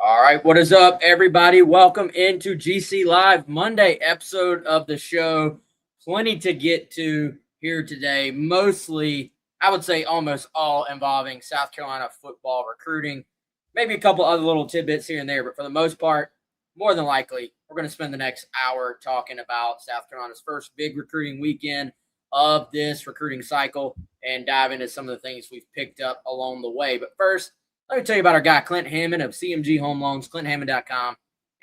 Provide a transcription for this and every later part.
All right, what is up, everybody? Welcome into GC Live Monday episode of the show. Plenty to get to here today. Mostly, I would say almost all involving South Carolina football recruiting. Maybe a couple other little tidbits here and there, but for the most part, more than likely, we're going to spend the next hour talking about South Carolina's first big recruiting weekend of this recruiting cycle and dive into some of the things we've picked up along the way. But first, let me tell you about our guy, Clint Hammond of CMG Home Loans, ClintHammond.com,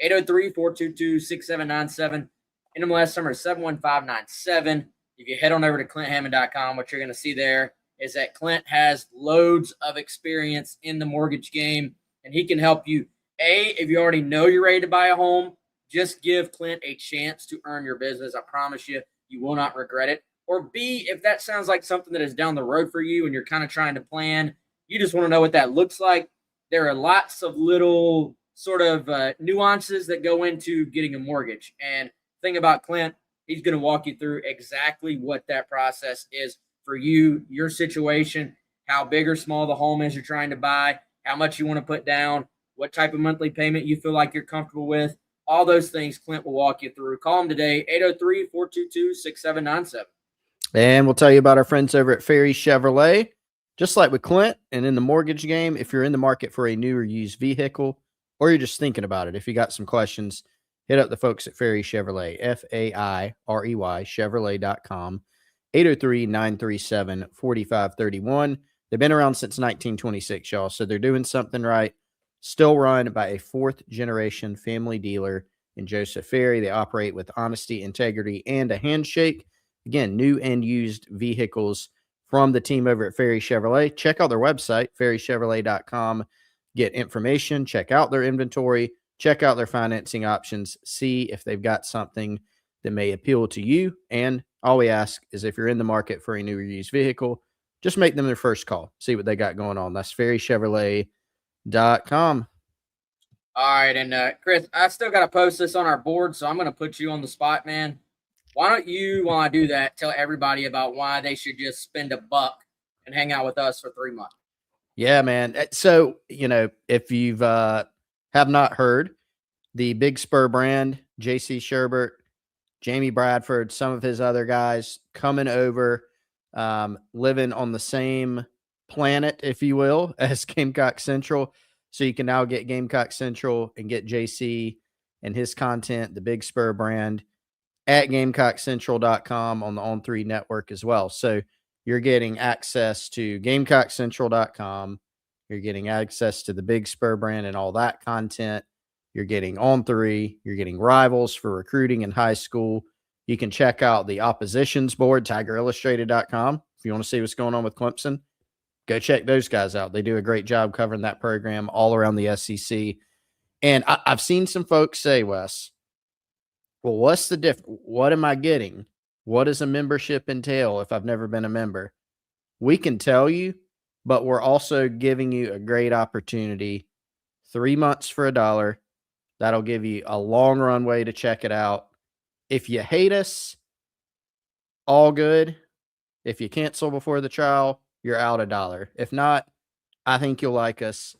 803-422-6797. NMLS number is 71597. If you head on over to ClintHammond.com, what you're going to see there is that Clint has loads of experience in the mortgage game, and he can help you. A, if you already know you're ready to buy a home, just give Clint a chance to earn your business. I promise you, you will not regret it. Or B, if that sounds like something that is down the road for you and you're kind of trying to plan, you just want to know what that looks like, there are lots of little sort of nuances that go into getting a mortgage. And the thing about Clint, he's going to walk you through exactly what that process is for you, your situation, how big or small the home is you're trying to buy, how much you want to put down, what type of monthly payment you feel like you're comfortable with. All those things Clint will walk you through. Call him today, 803-422-6797. And we'll tell you about our friends over at Ferry Chevrolet. Just like with Clint and in the mortgage game, if you're in the market for a new or used vehicle, or you're just thinking about it, if you got some questions, hit up the folks at Ferry Chevrolet, F-A-I-R-E-Y, Chevrolet.com, 803-937-4531. They've been around since 1926, y'all, so they're doing something right. Still run by a fourth-generation family dealer in Joseph Ferry. They operate with honesty, integrity, and a handshake. Again, new and used vehicles from the team over at Ferry Chevrolet. Check out their website, ferrychevrolet.com. Get information, check out their inventory, check out their financing options, see if they've got something that may appeal to you. And all we ask is if you're in the market for a new or used vehicle, just make them their first call. See what they got going on. That's ferrychevrolet.com. All right, and Chris, I still got to post this on our board, so I'm going to put you on the spot, man. Why don't you, while I do that, tell everybody about why they should just spend $1 and hang out with us for 3 months? Yeah, man. So, if you've have not heard, the Big Spur brand, J.C. Sherbert, Jamie Bradford, some of his other guys coming over, living on the same planet, if you will, as Gamecock Central. So you can now get Gamecock Central and get JC and his content, the Big Spur brand, at GamecockCentral.com on the On3 network as well. So you're getting access to GamecockCentral.com. You're getting access to the Big Spur brand and all that content. You're getting On3. You're getting Rivals for recruiting in high school. You can check out the oppositions board, TigerIllustrated.com. If you want to see what's going on with Clemson, go check those guys out. They do a great job covering that program all around the SEC. And I've seen some folks say, Wes, well, what's the difference? What am I getting? What does a membership entail if I've never been a member? We can tell you, but we're also giving you a great opportunity. 3 months for $1. That'll give you a long runway to check it out. If you hate us, all good. If you cancel before the trial, you're out $1. If not, I think you'll like us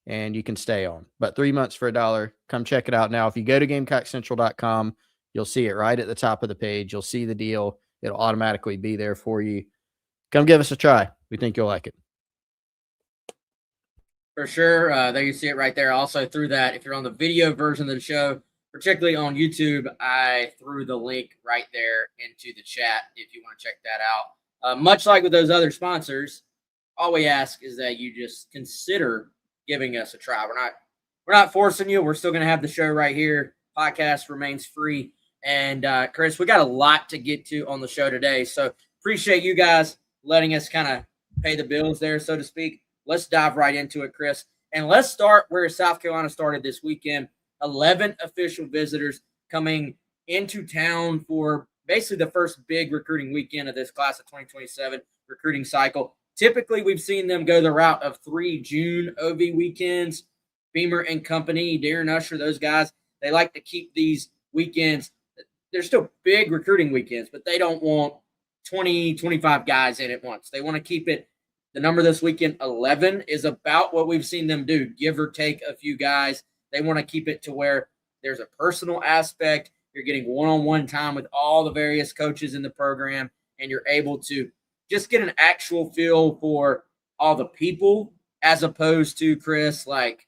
and you can stay on. But 3 months for $1. Come check it out now. If you go to GamecockCentral.com, you'll see it right at the top of the page. You'll see the deal. It'll automatically be there for you. Come give us a try. We think you'll like it. For sure. There you see it right there. Also through that, if you're on the video version of the show, particularly on YouTube, I threw the link right there into the chat if you want to check that out. Much like with those other sponsors, all we ask is that you just consider giving us a try. We're not forcing you. We're still going to have the show right here. Podcast remains free. And Chris, we got a lot to get to on the show today. So appreciate you guys letting us kind of pay the bills there, so to speak. Let's dive right into it, Chris. And let's start where South Carolina started this weekend. 11 official visitors coming into town for basically the first big recruiting weekend of this class of 2027 recruiting cycle. Typically, we've seen them go the route of 3 June OV weekends. Beamer and company, Darren Usher, those guys, they like to keep these weekends. They're still big recruiting weekends, but they don't want 20, 25 guys in at once. They want to keep it. The number this weekend, 11, is about what we've seen them do, give or take a few guys. They want to keep it to where there's a personal aspect. You're getting one-on-one time with all the various coaches in the program, and you're able to just get an actual feel for all the people, as opposed to, Chris, like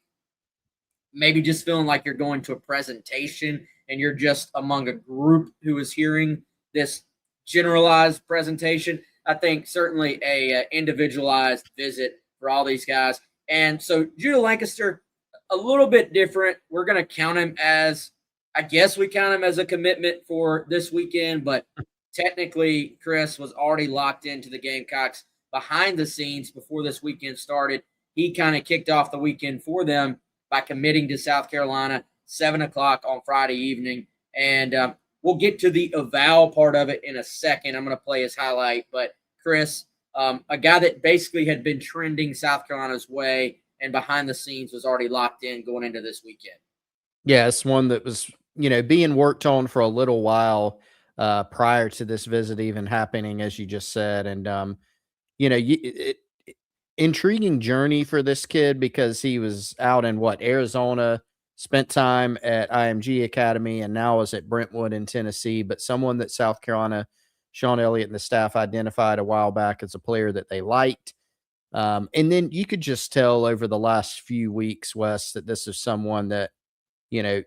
maybe just feeling like you're going to a presentation and you're just among a group who is hearing this generalized presentation. I think certainly a individualized visit for all these guys. And so Judah Lancaster, a little bit different. We're going to count him as, I guess we count him as a commitment for this weekend, but technically Chris was already locked into the Gamecocks behind the scenes before this weekend started. He kind of kicked off the weekend for them by committing to South Carolina, 7 o'clock on Friday evening. And we'll get to the eval part of it in a second. I'm going to play his highlight. But, Chris, a guy that basically had been trending South Carolina's way and behind the scenes was already locked in going into this weekend. Yeah, it's one that was, being worked on for a little while prior to this visit even happening, as you just said. And, intriguing journey for this kid because he was out in Arizona, spent time at IMG Academy, and now is at Brentwood in Tennessee. But someone that South Carolina, Sean Elliott and the staff identified a while back as a player that they liked. And then you could just tell over the last few weeks, Wes, that this is someone that,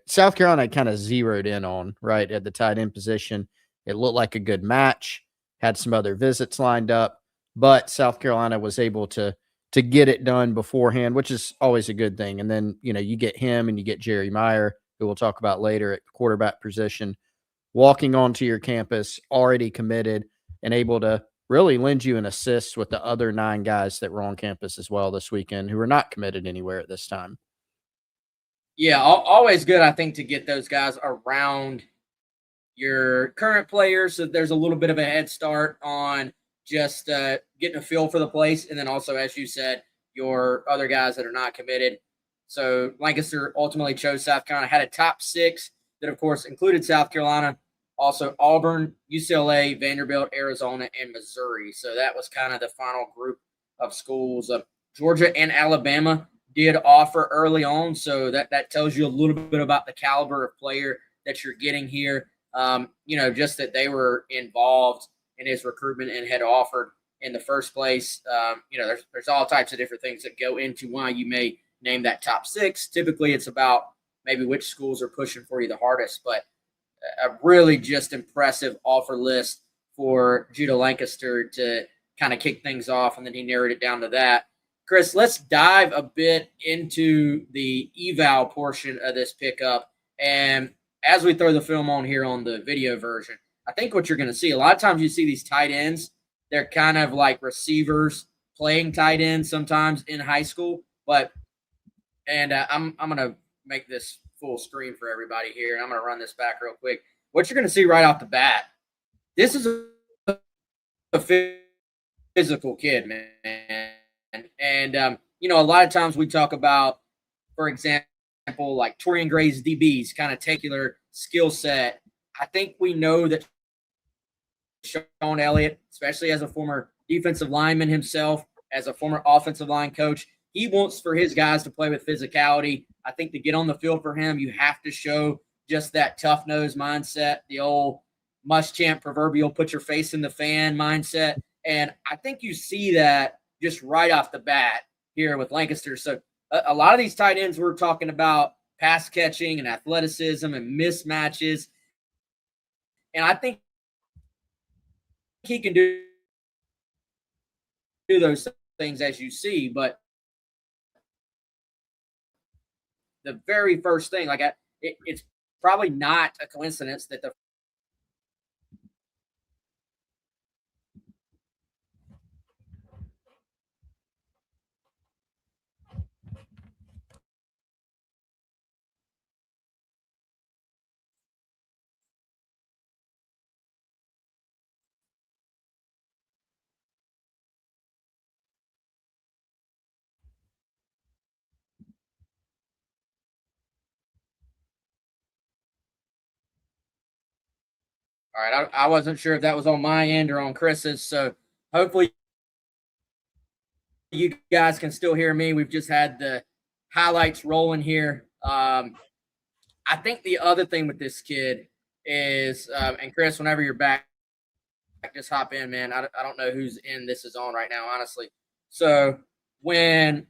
South Carolina kind of zeroed in on right at the tight end position. It looked like a good match, had some other visits lined up, but South Carolina was able to get it done beforehand, which is always a good thing. And then, you get him and you get Jerry Meyer, who we'll talk about later at quarterback position, walking onto your campus, already committed and able to really lend you an assist with the other 9 guys that were on campus as well this weekend who are not committed anywhere at this time. Yeah, always good, I think, to get those guys around your current players, so there's a little bit of a head start on just getting a feel for the place. And then also, as you said, your other guys that are not committed. So Lancaster ultimately chose South Carolina, had a top 6 that, of course, included South Carolina, also Auburn, UCLA, Vanderbilt, Arizona, and Missouri. So that was kind of the final group of schools. Georgia and Alabama did offer early on, so that tells you a little bit about the caliber of player that you're getting here. Just that they were involved in his recruitment and had offered in the first place. There's all types of different things that go into why you may name that top 6. Typically, it's about maybe which schools are pushing for you the hardest, but a really just impressive offer list for Judah Lancaster to kind of kick things off, and then he narrowed it down to that. Chris, let's dive a bit into the eval portion of this pickup. And as we throw the film on here on the video version, I think what you're going to see, a lot of times you see these tight ends, they're kind of like receivers playing tight ends sometimes in high school. I'm going to make this full screen for everybody here, and I'm going to run this back real quick. What you're going to see right off the bat, this is a physical kid, man. And a lot of times we talk about, for example, like Torian Gray's DBs, kind of particular skill set. I think we know that Sean Elliott, especially as a former defensive lineman himself, as a former offensive line coach, he wants for his guys to play with physicality. I think to get on the field for him, you have to show just that tough nose mindset, the old Muschamp proverbial put your face in the fan mindset. And I think you see that just right off the bat here with Lancaster. So a lot of these tight ends we're talking about pass catching and athleticism and mismatches. And I think he can do those things as you see, but the very first thing, it's probably not a coincidence that the all right, I wasn't sure if that was on my end or on Chris's, so hopefully you guys can still hear me. We've just had the highlights rolling here I think the other thing with this kid is, and Chris, whenever you're back, just hop in, man. I don't know who's in this is on right now, honestly. So when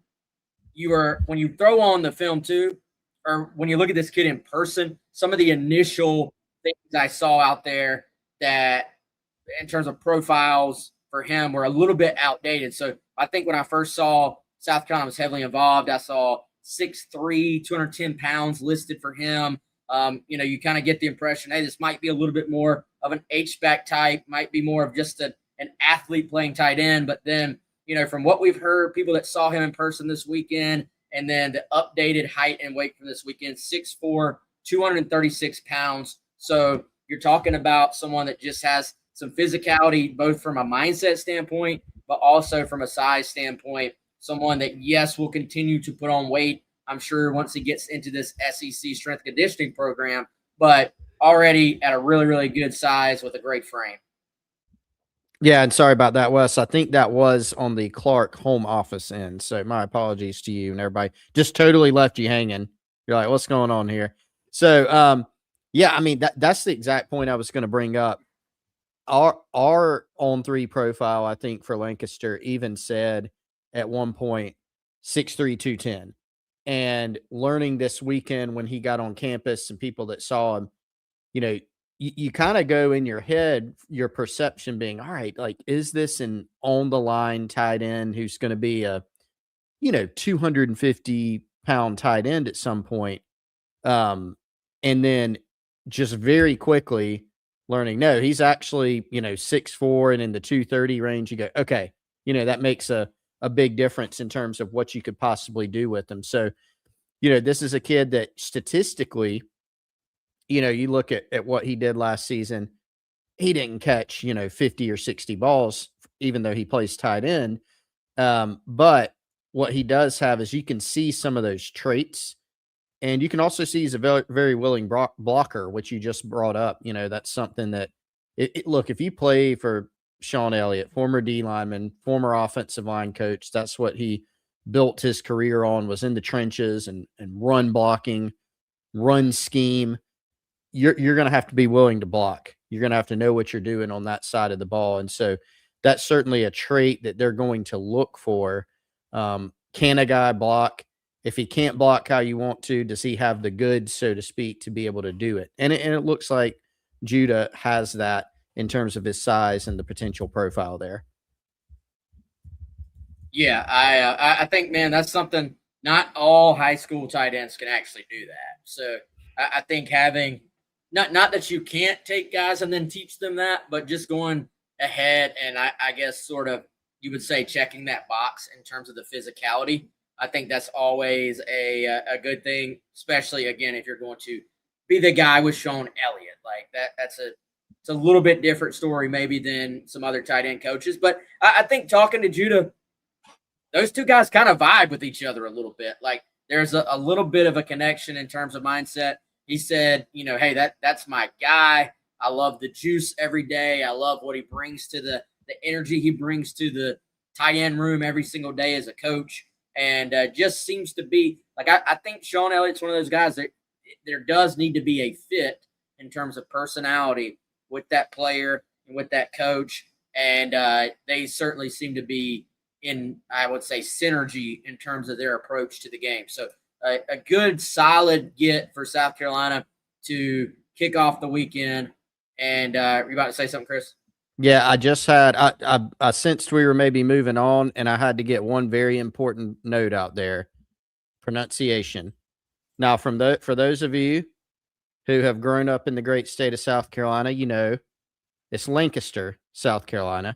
when you throw on the film too, or when you look at this kid in person, some of the initial things I saw out there that in terms of profiles for him were a little bit outdated. So I think when I first saw South Carolina was heavily involved, I saw 6'3", 210 pounds listed for him. You kind of get the impression, hey, this might be a little bit more of an H-back type, might be more of just an athlete playing tight end. But then, from what we've heard, people that saw him in person this weekend, and then the updated height and weight from this weekend, 6'4", 236 pounds. So you're talking about someone that just has some physicality, both from a mindset standpoint, but also from a size standpoint. Someone that, yes, will continue to put on weight, I'm sure, once he gets into this SEC strength conditioning program, but already at a really, really good size with a great frame. Yeah, and sorry about that, Wes. I think that was on the Clark home office end. So my apologies to you and everybody. Just totally left you hanging. You're like, what's going on here? So, yeah, I mean, that's the exact point I was going to bring up. Our on-3 profile, I think, for Lancaster even said at one point 6'3", 210. And learning this weekend when he got on campus and people that saw him, you kind of go in your head, your perception being, all right, like, is this an on the line tight end who's going to be a, 250-pound tight end at some point? And then just very quickly learning, no, he's actually, 6'4" and in the 230 range. You go, okay, that makes a big difference in terms of what you could possibly do with him. So, this is a kid that statistically, you look at what he did last season, he didn't catch, 50 or 60 balls, even though he plays tight end. But what he does have is you can see some of those traits, and you can also see he's a very, very willing blocker, which you just brought up. That's something that, look, if you play for Sean Elliott, former D lineman, former offensive line coach, that's what he built his career on, was in the trenches and run blocking, run scheme. You're going to have to be willing to block. You're going to have to know what you're doing on that side of the ball. And so that's certainly a trait that they're going to look for. Can a guy block? If he can't block how you want to, does he have the goods, so to speak, to be able to do it? And it looks like Judah has that in terms of his size and the potential profile there. Yeah, I think, man, that's something not all high school tight ends can actually do that. So I think having not that you can't take guys and then teach them that, but just going ahead and I guess sort of, you would say, checking that box in terms of the physicality. I think that's always a good thing, especially, again, if you're going to be the guy with Sean Elliott. Like it's a little bit different story maybe than some other tight end coaches. But I think talking to Judah, those two guys kind of vibe with each other a little bit. Like there's a little bit of a connection in terms of mindset. He said, hey, that's my guy. I love the juice every day. I love what he brings to the energy he brings to the tight end room every single day as a coach. And just seems to be like, I think Sean Elliott's one of those guys that there does need to be a fit in terms of personality with that player and with that coach. And they certainly seem to be in, I would say, synergy in terms of their approach to the game. So a good, solid get for South Carolina to kick off the weekend. And you're about to say something, Chris? Yeah, I just had I sensed we were maybe moving on, and I had to get one very important note out there. Pronunciation. Now, for those of you who have grown up in the great state of South Carolina, it's Lancaster, South Carolina,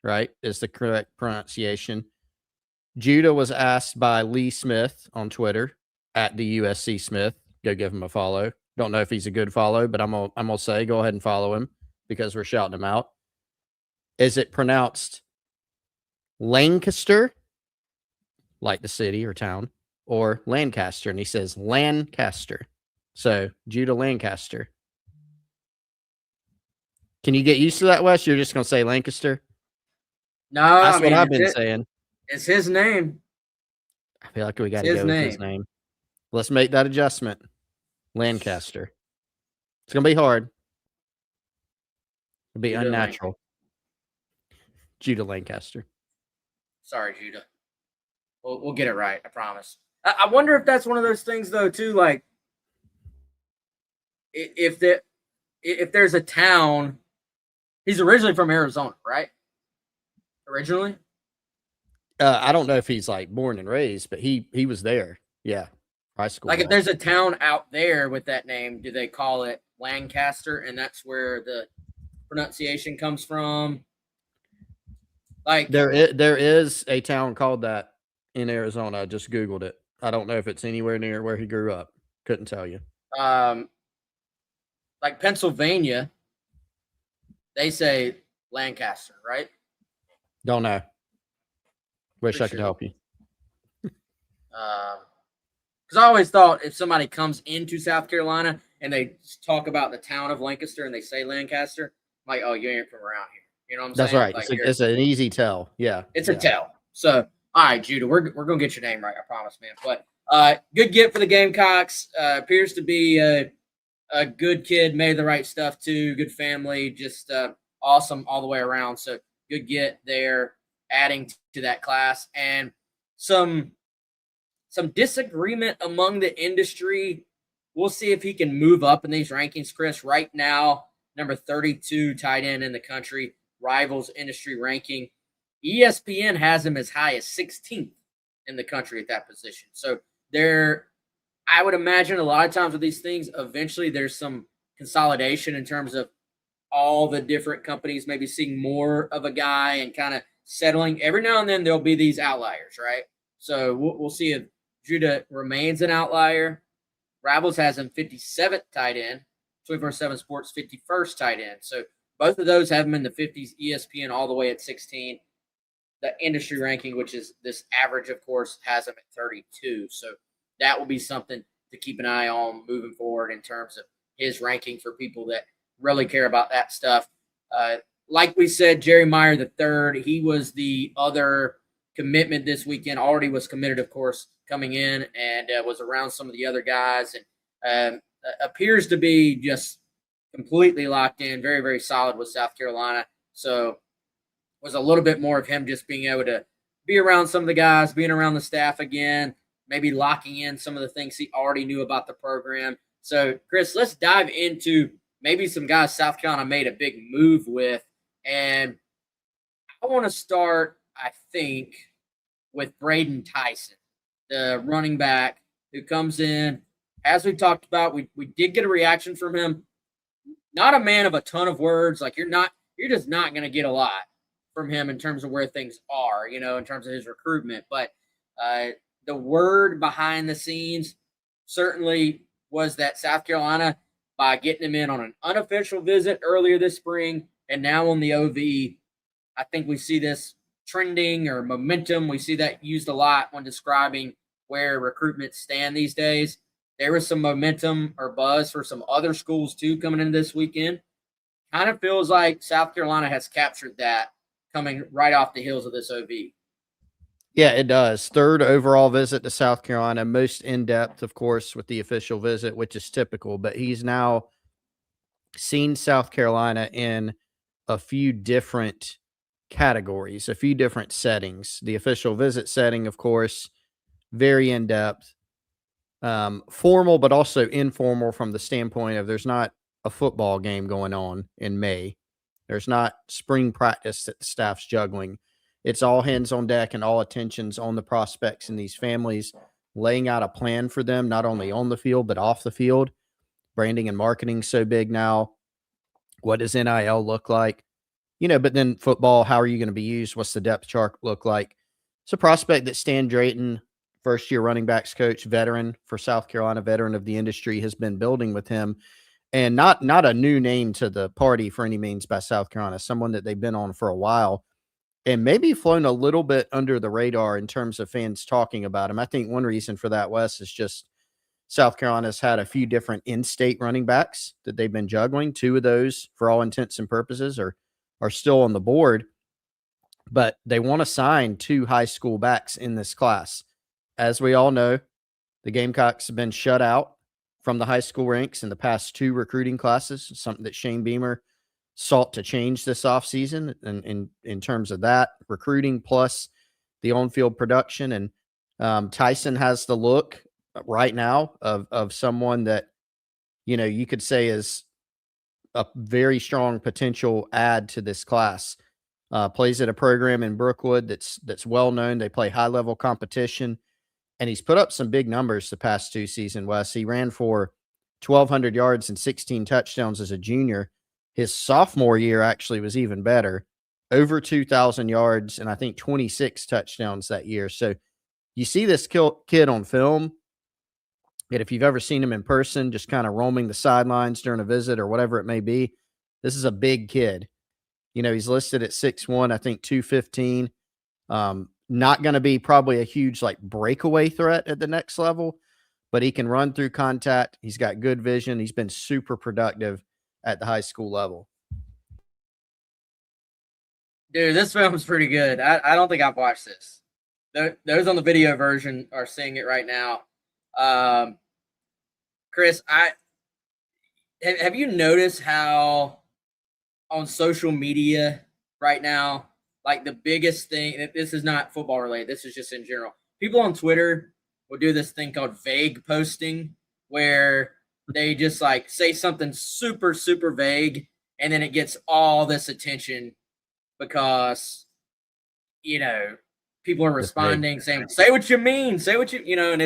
right? Is the correct pronunciation. Judah was asked by Lee Smith on Twitter at the USC Smith. Go give him a follow. Don't know if he's a good follow, but I'm gonna say go ahead and follow him because we're shouting him out. Is it pronounced Lancaster, like the city or town, or Lancaster? And he says Lancaster. So Judah Lancaster. Can you get used to that, Wes? You're just going to say Lancaster? No, that's what I've been saying. It's his name. I feel like we got to go with his name. Let's make that adjustment. Lancaster. It's going to be hard. It'll be Judah unnatural. Judah Lancaster. Sorry, Judah. We'll get it right. I promise. I wonder if that's one of those things, though, too. Like, if there's a town, he's originally from Arizona, right? Originally, I don't know if he's like born and raised, but he was there. Yeah, high school. like if there's a town out there with that name, do they call it Lancaster, and that's where the pronunciation comes from? Like there is a town called that in Arizona. I just Googled it. I don't know if it's anywhere near where he grew up. Couldn't tell you. like Pennsylvania, they say Lancaster, right? Don't know. Wish Pretty I could sure. help you. Because I always thought if somebody comes into South Carolina and they talk about the town of Lancaster and they say Lancaster, I'm like, oh, you ain't from around here. You know what I'm That's saying? right. Like It's an easy tell. Yeah. it's a tell. So, all right, Judah, we're gonna get your name right. I promise, man. But good get for the Gamecocks. Appears to be a good kid, made the right stuff too. Good family, just awesome all the way around. So good get there, adding to that class, and some disagreement among the industry. We'll see if he can move up in these rankings, Chris. Right now, number 32 tight end in the country, rivals industry ranking. ESPN has him as high as 16th in the country at that position. So I would imagine a lot of times with these things, eventually there's some consolidation in terms of all the different companies maybe seeing more of a guy and kind of settling. Every now and then there'll be these outliers, right? So we'll see if Judah remains an outlier. Rivals has him 57th tight end, 24/7 Sports 51st tight end. So both of those have him in the 50s, ESPN all the way at 16. The industry ranking, which is this average, of course, has him at 32. So that will be something to keep an eye on moving forward in terms of his ranking for people that really care about that stuff. Like we said, Jerry Meyer III, he was the other commitment this weekend. Already was committed, of course, coming in and was around some of the other guys and appears to be just completely locked in, very, very solid with South Carolina. So was a little bit more of him just being able to be around some of the guys, being around the staff again, maybe locking in some of the things he already knew about the program. So, Chris, let's dive into maybe some guys South Carolina made a big move with. And I want to start, I think, with Braden Tyson, the running back who comes in. As we talked about, we did get a reaction from him. Not a man of a ton of words. Like you're just not going to get a lot from him in terms of where things are, in terms of his recruitment. But the word behind the scenes certainly was that South Carolina, by getting him in on an unofficial visit earlier this spring and now on the OV, I think we see this trending or momentum. We see that used a lot when describing where recruitment stand these days. There was some momentum or buzz for some other schools too coming in this weekend. Kind of feels like South Carolina has captured that coming right off the heels of this OV. Yeah, it does. Third overall visit to South Carolina, most in-depth, of course, with the official visit, which is typical, but he's now seen South Carolina in a few different categories, a few different settings. The official visit setting, of course, very in-depth, formal, but also informal from the standpoint of there's not a football game going on in May. There's not spring practice that the staff's juggling. It's all hands on deck and all attentions on the prospects and these families, laying out a plan for them, not only on the field, but off the field. Branding and marketing so big now. What does NIL look like? But then football, how are you going to be used? What's the depth chart look like? It's a prospect that Stan Drayton, first-year running backs coach, veteran for South Carolina, veteran of the industry, has been building with him. And not a new name to the party for any means by South Carolina, someone that they've been on for a while and maybe flown a little bit under the radar in terms of fans talking about him. I think one reason for that, Wes, is just South Carolina's had a few different in-state running backs that they've been juggling. Two of those, for all intents and purposes, are still on the board, but they want to sign two high school backs in this class. As we all know, The Gamecocks have been shut out from the high school ranks in the past 2 recruiting classes, something that Shane Beamer sought to change this offseason in terms of that recruiting plus the on-field production. And Tyson has the look right now of someone that, you could say is a very strong potential add to this class. Plays at a program in Brookwood that's well known. They play high level competition, and he's put up some big numbers the past 2 seasons. Wes, he ran for 1,200 yards and 16 touchdowns as a junior. His sophomore year actually was even better, over 2,000 yards and I think 26 touchdowns that year. So you see this kid on film, and if you've ever seen him in person, just kind of roaming the sidelines during a visit or whatever it may be, this is a big kid. He's listed at 6'1", I think 215. Not going to be probably a huge breakaway threat at the next level, but he can run through contact. He's got good vision. He's been super productive at the high school level. Dude, this film's pretty good. I don't think I've watched this. Those on the video version are seeing it right now. Chris, have you noticed how on social media right now, the biggest thing, this is not football related, this is just in general. People on Twitter will do this thing called vague posting, where they just say something super, super vague, and then it gets all this attention because, people are responding saying, say what you mean, say what you, and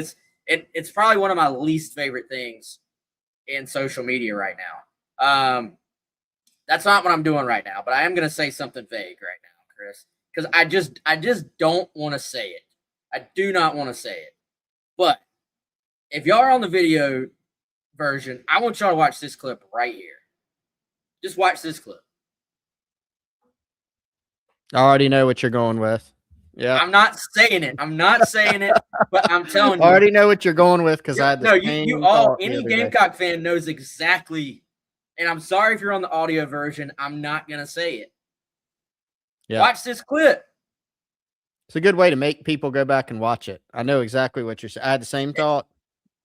it's probably one of my least favorite things in social media right now. That's not what I'm doing right now, but I am going to say something vague right now, Chris, because I just don't want to say it. I do not want to say it. But if y'all are on the video version, I want y'all to watch this clip right here. Just watch this clip. I already know what you're going with. Yeah. I'm not saying it. But I'm telling you. I already know what you're going with because I had the same you all, thought any Gamecock fan knows exactly. And I'm sorry if you're on the audio version. I'm not going to say it. Yeah. Watch this clip. It's a good way to make people go back and watch it. I know exactly what you're saying. I had the same thought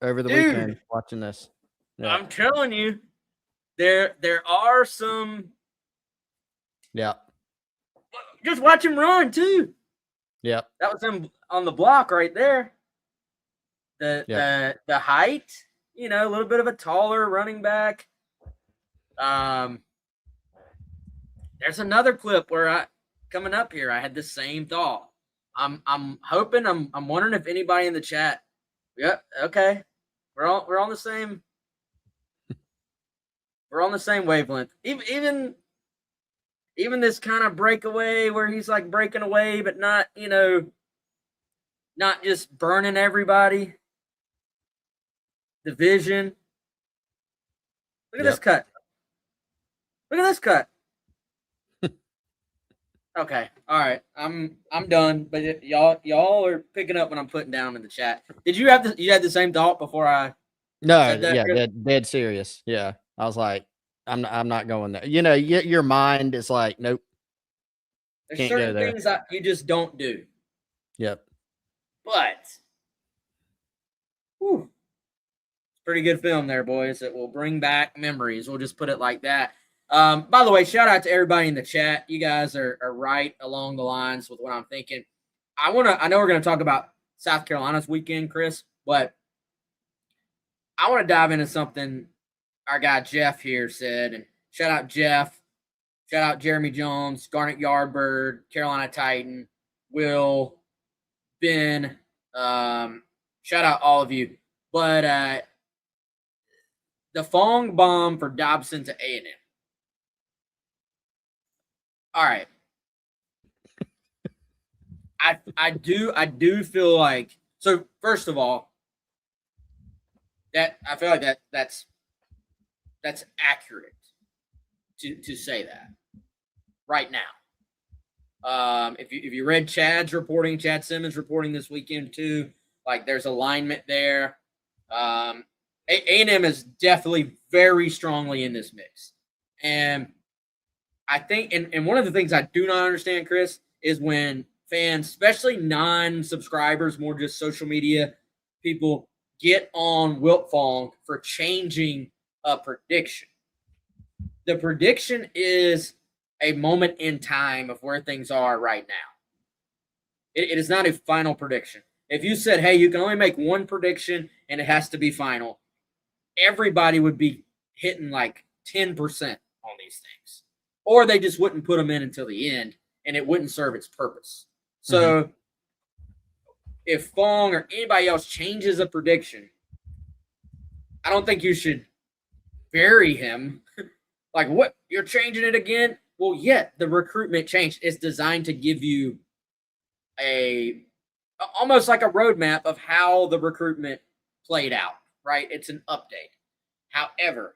over the weekend watching this. Yeah. I'm telling you, there are some. Yeah. Just watch him run too. Yeah. That was him on the block right there. The height, a little bit of a taller running back. There's another clip where coming up here, I had the same thought. I'm hoping, I'm wondering if anybody in the chat. Yep. Okay. We're on the same. We're on the same wavelength. Even this kind of breakaway where he's breaking away, but not, not just burning everybody. The vision. Look at this cut. Look at this cut. Okay. All right. I'm done. But y'all are picking up what I'm putting down in the chat. Did you had the same thought before I? No. Said that, yeah. Dead serious. Yeah. I was like, I'm not going there. Your mind is like, nope. There's can't certain go there. Things that you just don't do. Yep. But, pretty good film there, boys. It will bring back memories. We'll just put it like that. By the way, shout out to everybody in the chat. You guys are right along the lines with what I'm thinking. I know we're going to talk about South Carolina's weekend, Chris, but I want to dive into something our guy Jeff here said. And shout out Jeff. Shout out Jeremy Jones, Garnet Yardbird, Carolina Titan, Will, Ben. Shout out all of you. But the Fong bomb for Dobson to A&M. All right. I do feel like, so first of all, that I feel like that's accurate to say that right now. If you read Chad Simmons reporting this weekend too, there's alignment there. A&M is definitely very strongly in this mix. And I think, and one of the things I do not understand, Chris, is when fans, especially non-subscribers, more just social media people, get on Wiltfong for changing a prediction. The prediction is a moment in time of where things are right now. It is not a final prediction. If you said, hey, you can only make one prediction and it has to be final, everybody would be hitting like 10% on these things. Or they just wouldn't put them in until the end and it wouldn't serve its purpose. So if Fong or anybody else changes a prediction, I don't think you should bury him. Like, what? You're changing it again? Well, yeah, the recruitment changed. It's designed to give you almost like a roadmap of how the recruitment played out, right? It's an update. However,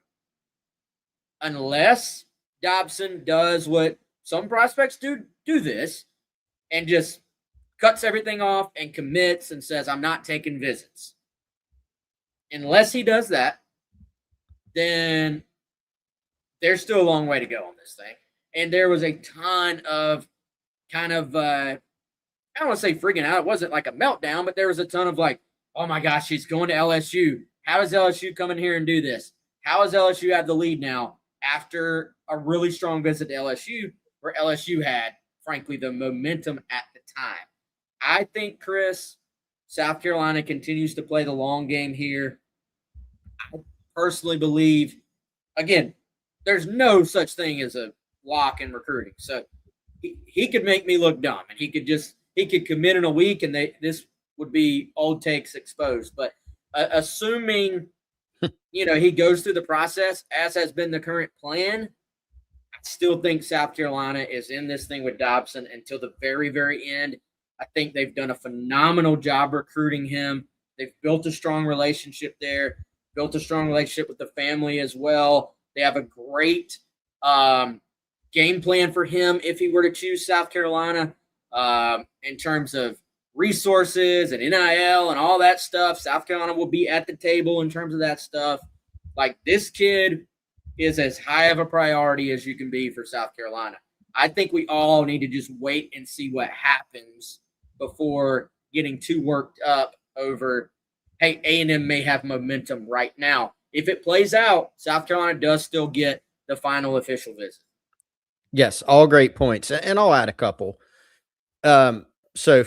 unless Dobson does what some prospects do this and just cuts everything off and commits and says, I'm not taking visits. Unless he does that, then there's still a long way to go on this thing. And there was a ton of kind of, I don't want to say freaking out. It wasn't like a meltdown, but there was a ton of like, oh my gosh, he's going to LSU. How does LSU come in here and do this? How does LSU have the lead now after a really strong visit to LSU where LSU had, frankly, the momentum at the time? I think, Chris, South Carolina continues to play the long game here. I personally believe, again, there's no such thing as a lock in recruiting. So he could make me look dumb, and he could commit in a week, and this would be old takes exposed. But assuming, he goes through the process, as has been the current plan, I still think South Carolina is in this thing with Dobson until the very, very end. I think they've done a phenomenal job recruiting him. They've built a strong relationship there, built a strong relationship with the family as well. They have a great game plan for him if he were to choose South Carolina in terms of resources and NIL and all that stuff. South Carolina will be at the table in terms of that stuff. Like, this kid is as high of a priority as you can be for South Carolina. I think we all need to just wait and see what happens before getting too worked up over, hey, A&M may have momentum right now. If it plays out, South Carolina does still get the final official visit. Yes, all great points. And I'll add a couple. So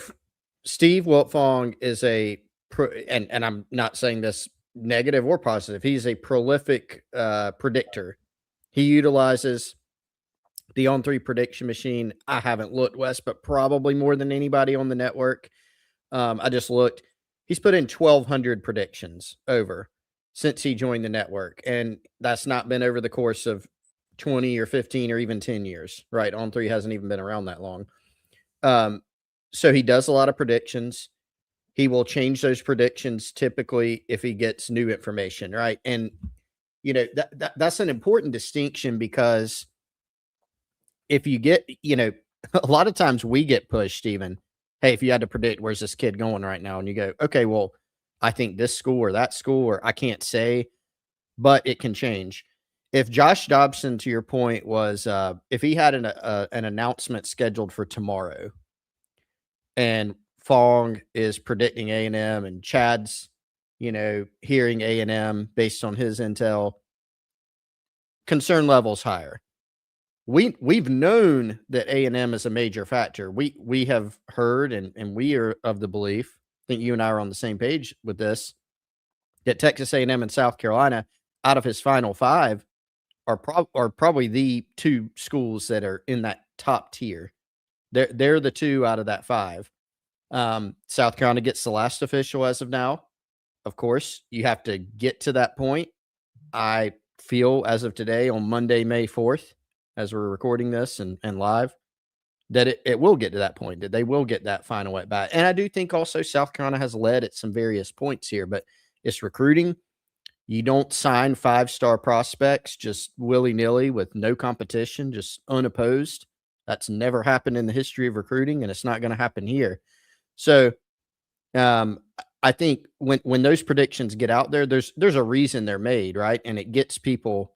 Steve Wiltfong is and I'm not saying this negative or positive. He's a prolific predictor. He utilizes the On3 prediction machine. I haven't looked, Wes, but probably more than anybody on the network. I just looked. He's put in 1,200 predictions over since he joined the network. And that's not been over the course of 20 or 15 or even 10 years, right? On3 hasn't even been around that long. So he does a lot of predictions. He will change those predictions typically if he gets new information, right? And, that's an important distinction, because if you get, a lot of times we get pushed even, hey, if you had to predict where's this kid going right now, and you go, okay, well, I think this school or that school, or I can't say, but it can change. If Josh Dobson, to your point, was if he had an announcement scheduled for tomorrow, and Fong is predicting A&M, and Chad's, hearing A&M based on his intel, concern levels higher. We've known that A&M is a major factor. We have heard, and we are of the belief, I think you and I are on the same page with this, that Texas A&M and South Carolina, out of his final five, are probably the two schools that are in that top tier. They're the two out of that five. South Carolina gets the last official as of now. Of course, you have to get to that point. I feel as of today, on Monday, May 4th, as we're recording this and live, that it will get to that point, that they will get that final at bat. And I do think also South Carolina has led at some various points here, but it's recruiting. You don't sign 5-star prospects just willy-nilly with no competition, just unopposed. That's never happened in the history of recruiting, and it's not going to happen here. So I think when those predictions get out there, there's a reason they're made, right? And it gets people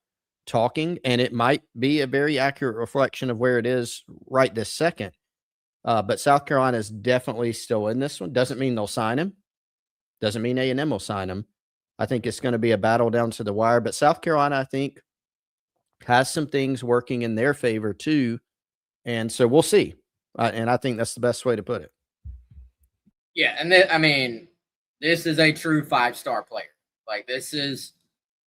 talking, and it might be a very accurate reflection of where it is right this second. But South Carolina is definitely still in this one. Doesn't mean they'll sign him. Doesn't mean A&M will sign him. I think it's going to be a battle down to the wire. But South Carolina, I think, has some things working in their favor too. And so we'll see. And I think that's the best way to put it. Yeah, and this is a true 5-star player. Like, this is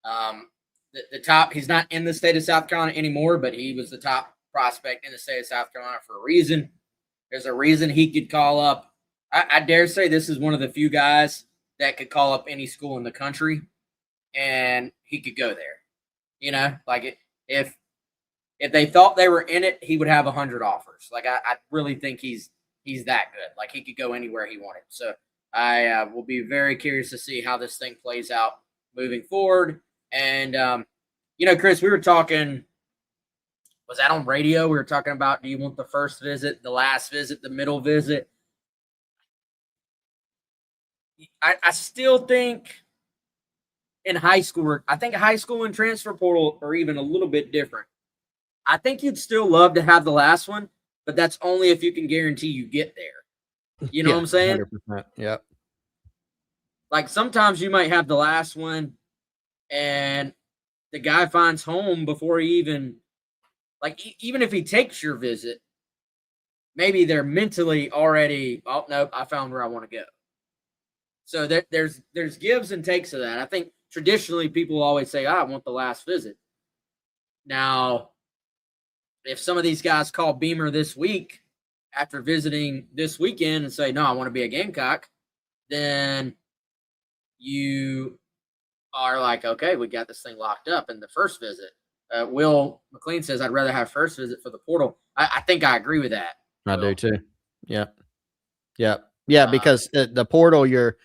the top. He's not in the state of South Carolina anymore, but he was the top prospect in the state of South Carolina for a reason. There's a reason he could call up. I dare say this is one of the few guys that could call up any school in the country, and he could go there. You know, like if they thought they were in it, he would have 100 offers. Like, I really think he's that good. Like, he could go anywhere he wanted. So I will be very curious to see how this thing plays out moving forward. And, Chris, we were talking, was that on radio? We were talking about, do you want the first visit, the last visit, the middle visit? I still think in high school, I think high school and transfer portal are even a little bit different. I think you'd still love to have the last one, but that's only if you can guarantee you get there. You know what I'm saying? 100%. Yep. Like, sometimes you might have the last one and the guy finds home before he even, like, even if he takes your visit, maybe they're mentally already, oh, no, I found where I want to go. So there's gives and takes of that. I think traditionally people always say, I want the last visit. Now, if some of these guys call Beamer this week after visiting this weekend and say, no, I want to be a Gamecock, then you are like, okay, we got this thing locked up in the first visit. Will McLean says, I'd rather have first visit for the portal. I think I agree with that. I do too. Yeah. Because the portal you're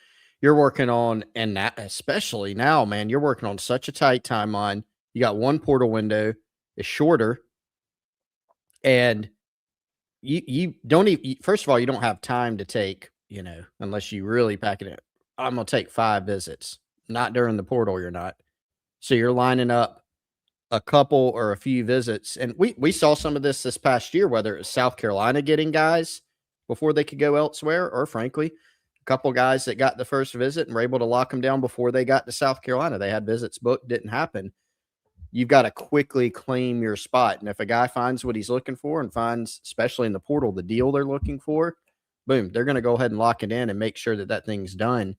working on, and that, especially now, man, you're working on such a tight timeline. You got one portal window, it's shorter, and you don't even, first of all, you don't have time to take, unless you really pack it in. I'm gonna take 5 visits. Not during the portal, you're not. So you're lining up a couple or a few visits, and we saw some of this past year, whether it's South Carolina getting guys before they could go elsewhere, or frankly, a couple guys that got the first visit and were able to lock them down before they got to South Carolina. They had visits booked, didn't happen. You've got to quickly claim your spot. And if a guy finds what he's looking for and finds, especially in the portal, the deal they're looking for, boom, they're going to go ahead and lock it in and make sure that thing's done.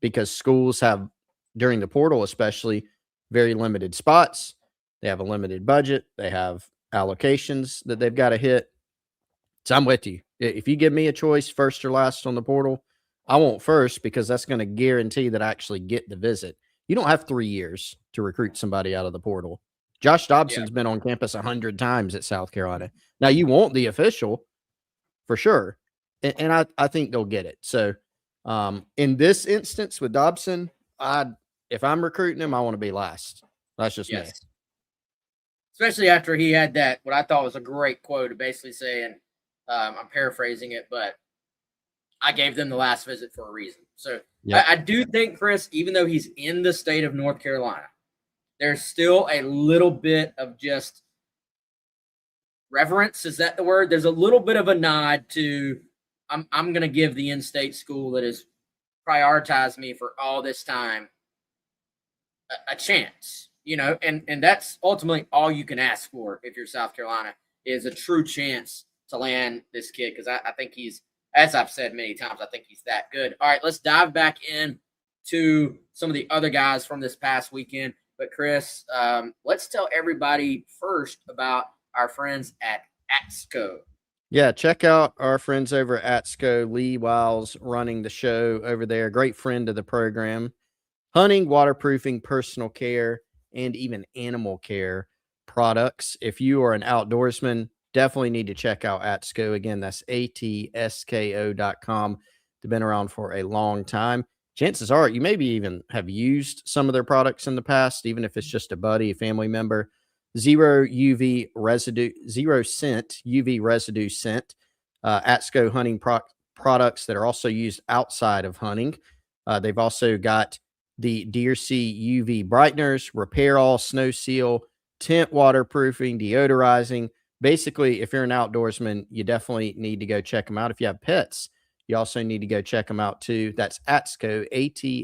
Because schools have, during the portal especially, very limited spots. They have a limited budget. They have allocations that they've got to hit. So I'm with you. If you give me a choice, first or last on the portal, I want first, because that's going to guarantee that I actually get the visit. You don't have 3 years to recruit somebody out of the portal. Josh Dobson's been on campus 100 times at South Carolina. Now, you want the official for sure, and I think they'll get it. So in this instance with Dobson, if I'm recruiting him, I want to be last. That's just me. Especially after he had that, what I thought was a great quote, basically saying, I'm paraphrasing it, but I gave them the last visit for a reason. So I do think, Chris, even though he's in the state of North Carolina, there's still a little bit of just reverence. Is that the word? There's a little bit of a nod to, I'm going to give the in-state school that has prioritized me for all this time a chance, and that's ultimately all you can ask for if you're South Carolina, is a true chance to land this kid, because I think he's, as I've said many times, I think he's that good. All right, let's dive back in to some of the other guys from this past weekend. But Chris, let's tell everybody first about our friends at ATSCO. Yeah, check out our friends over at ATSCO. Lee Wiles running the show over there. Great friend of the program. Hunting, waterproofing, personal care, and even animal care products. If you are an outdoorsman, definitely need to check out ATSCO. Again, that's ATSKO.com. They've been around for a long time. Chances are you maybe even have used some of their products in the past, even if it's just a buddy, a family member. Zero scent UV residue scent. ATSCO hunting products that are also used outside of hunting. They've also got the Deer Sea UV brighteners, repair all, snow seal, tent waterproofing, deodorizing. Basically, if you're an outdoorsman, you definitely need to go check them out. If you have pets, You also need to go check them out too. That's Atsko,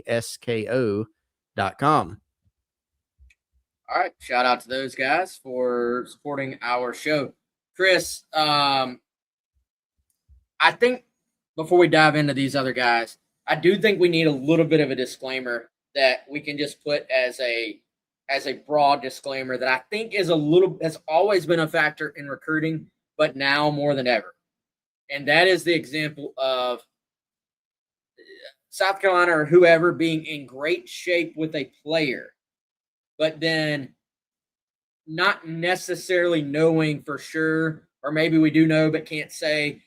ATSKO.com. All right. Shout out to those guys for supporting our show. Chris, I think before we dive into these other guys, I do think we need a little bit of a disclaimer that we can just put as a broad disclaimer that I think has always been a factor in recruiting, but now more than ever. And that is the example of South Carolina or whoever being in great shape with a player, but then not necessarily knowing for sure, or maybe we do know but can't say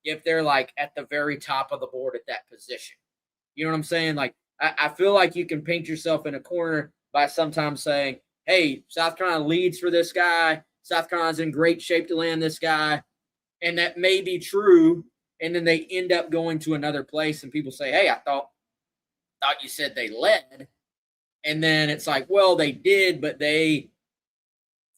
if they're like at the very top of the board at that position. You know what I'm saying? Like, I feel like you can paint yourself in a corner by sometimes saying, hey, South Carolina leads for this guy. South Carolina's in great shape to land this guy. And that may be true. And then they end up going to another place and people say, hey, I thought you said they led. And then it's like, well, they did, but they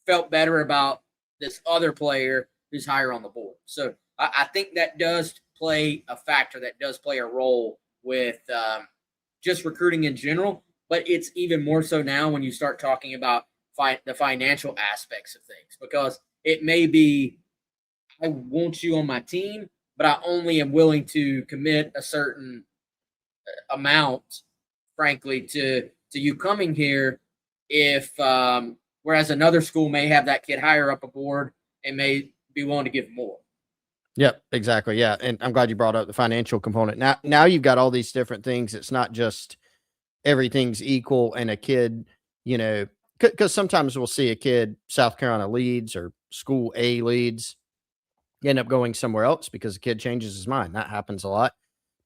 felt better about this other player who's higher on the board. So I think that does play a factor, that does play a role with just recruiting in general. But it's even more so now when you start talking about the financial aspects of things, because it may be, I want you on my team, but I only am willing to commit a certain amount, frankly, to you coming here. If whereas another school may have that kid higher up a board and may be willing to give more. Yep, exactly. Yeah. And I'm glad you brought up the financial component. Now you've got all these different things. It's not just everything's equal and a kid, because sometimes we'll see a kid, South Carolina leads or school A leads, end up going somewhere else because the kid changes his mind. That happens a lot.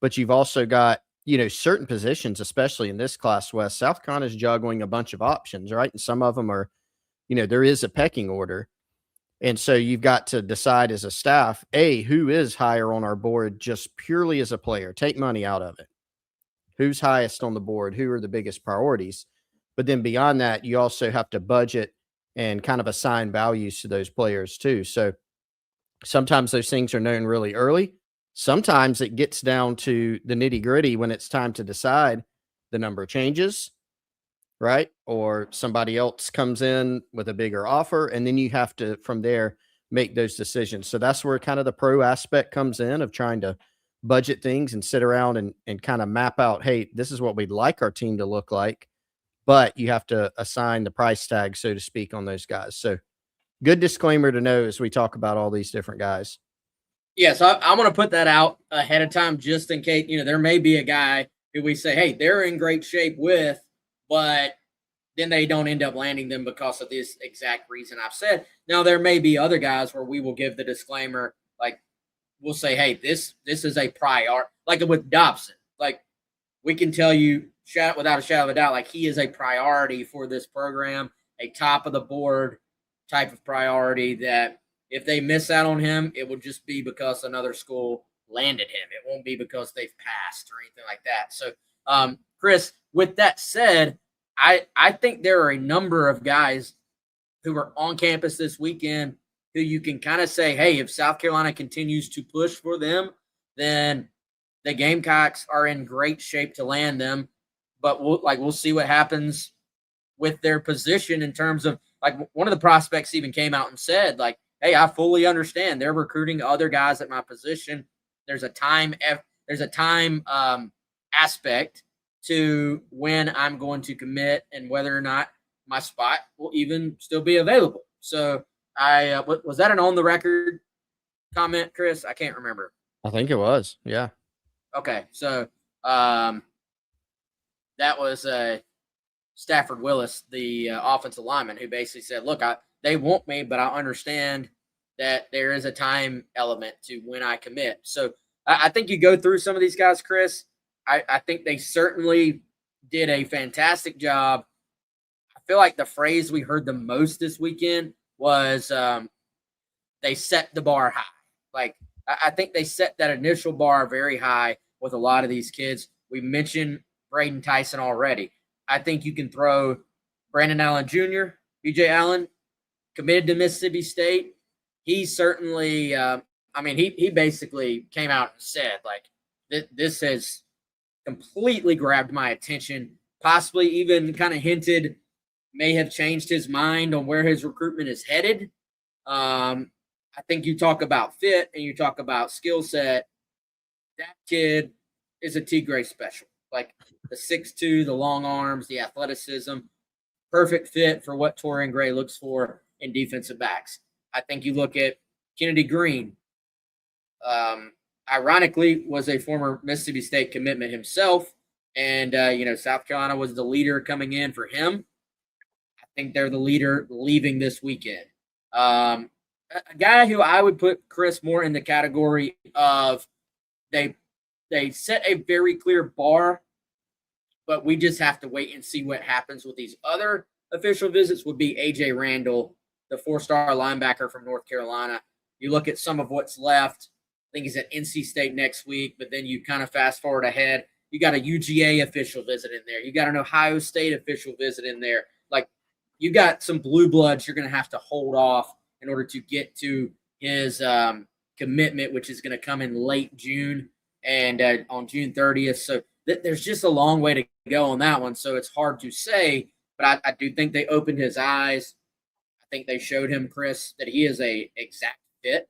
But you've also got, certain positions, especially in this class West, South Carolina's juggling a bunch of options, right? And some of them are, there is a pecking order. And so you've got to decide as a staff, who is higher on our board just purely as a player? Take money out of it. Who's highest on the board? Who are the biggest priorities? But then beyond that, you also have to budget and kind of assign values to those players too. So sometimes those things are known really early. Sometimes it gets down to the nitty gritty when it's time to decide. The number changes, right? Or somebody else comes in with a bigger offer, and then you have to, from there, make those decisions. So that's where kind of the pro aspect comes in of trying to budget things and sit around and kind of map out, hey, this is what we'd like our team to look like, but you have to assign the price tag, so to speak, on those guys. So good disclaimer to know as we talk about all these different guys. Yeah, so I'm going to put that out ahead of time just in case, there may be a guy who we say, hey, they're in great shape with, but then they don't end up landing them because of this exact reason I've said. Now, there may be other guys where we will give the disclaimer, like we'll say, hey, this is a priority, like with Dobson. Like we can tell you without a shadow of a doubt, like he is a priority for this program, a top of the board type of priority that if they miss out on him, it will just be because another school landed him. It won't be because they've passed or anything like that. So, Chris, with that said, I think there are a number of guys who are on campus this weekend who you can kind of say, hey, if South Carolina continues to push for them, then the Gamecocks are in great shape to land them. But we'll see what happens with their position in terms of, like, one of the prospects even came out and said, like, hey, I fully understand they're recruiting other guys at my position. There's a time aspect to when I'm going to commit and whether or not my spot will even still be available. So was that an on the record comment, Chris? I can't remember. I think it was. Yeah. Okay. So that was Stafford Willis, the offensive lineman, who basically said, look, they want me, but I understand that there is a time element to when I commit. So I think you go through some of these guys, Chris. I think they certainly did a fantastic job. I feel like the phrase we heard the most this weekend was they set the bar high. Like, I think they set that initial bar very high with a lot of these kids. We mentioned Braden Tyson already. I think you can throw Brandon Allen Jr., BJ Allen, committed to Mississippi State. He certainly I mean, he basically came out and said, like, this has completely grabbed my attention, possibly even kind of hinted may have changed his mind on where his recruitment is headed. I think you talk about fit and you talk about skill set. That kid is a T Gray special. Like the 6'2", the long arms, the athleticism, perfect fit for what Torian Gray looks for in defensive backs. I think you look at Kennedy Green, ironically, was a former Mississippi State commitment himself. And, South Carolina was the leader coming in for him. I think they're the leader leaving this weekend. A guy who I would put, Chris, more in the category of they set a very clear bar, but we just have to wait and see what happens with these other official visits would be A.J. Randall, the 4-star linebacker from North Carolina. You look at some of what's left. I think he's at NC State next week, but then you kind of fast forward ahead. You got a UGA official visit in there. You got an Ohio State official visit in there. Like, you got some blue bloods you're going to have to hold off in order to get to his commitment, which is going to come in late June and on June 30th. So there's just a long way to go on that one. So it's hard to say, but I do think they opened his eyes. I think they showed him, Chris, that he is a exact fit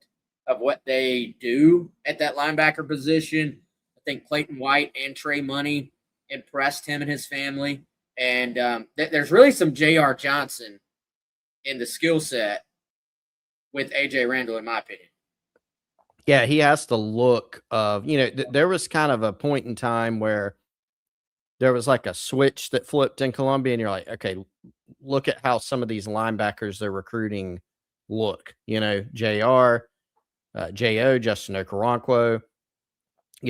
of what they do at that linebacker position. I think Clayton White and Trey Money impressed him and his family. And there's really some J.R. Johnson in the skill set with A.J. Randall, in my opinion. Yeah, he has the look of, there was kind of a point in time where there was like a switch that flipped in Columbia, and you're like, okay, look at how some of these linebackers they're recruiting look. JR, J.O., Justin Okoronkwo.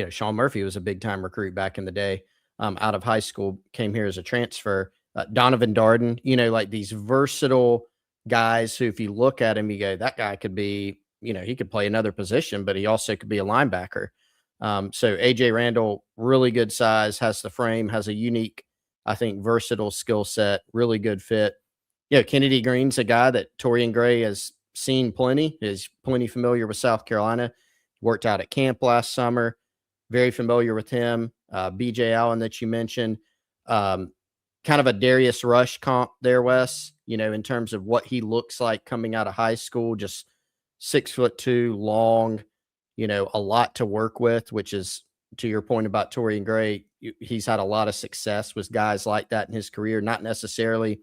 Sean Murphy was a big-time recruit back in the day, out of high school, came here as a transfer. Donovan Darden, like these versatile guys who, if you look at him, you go, that guy could be, he could play another position, but he also could be a linebacker. So A.J. Randall, really good size, has the frame, has a unique, I think, versatile skill set, really good fit. Kennedy Green's a guy that Torian Gray has seen plenty, is plenty familiar with South Carolina, worked out at camp last summer, very familiar with him. B.J. Allen that you mentioned, kind of a Darius Rush comp there, Wes, in terms of what he looks like coming out of high school, just 6'2", long, a lot to work with, which is, to your point about Torian Gray, he's had a lot of success with guys like that in his career, not necessarily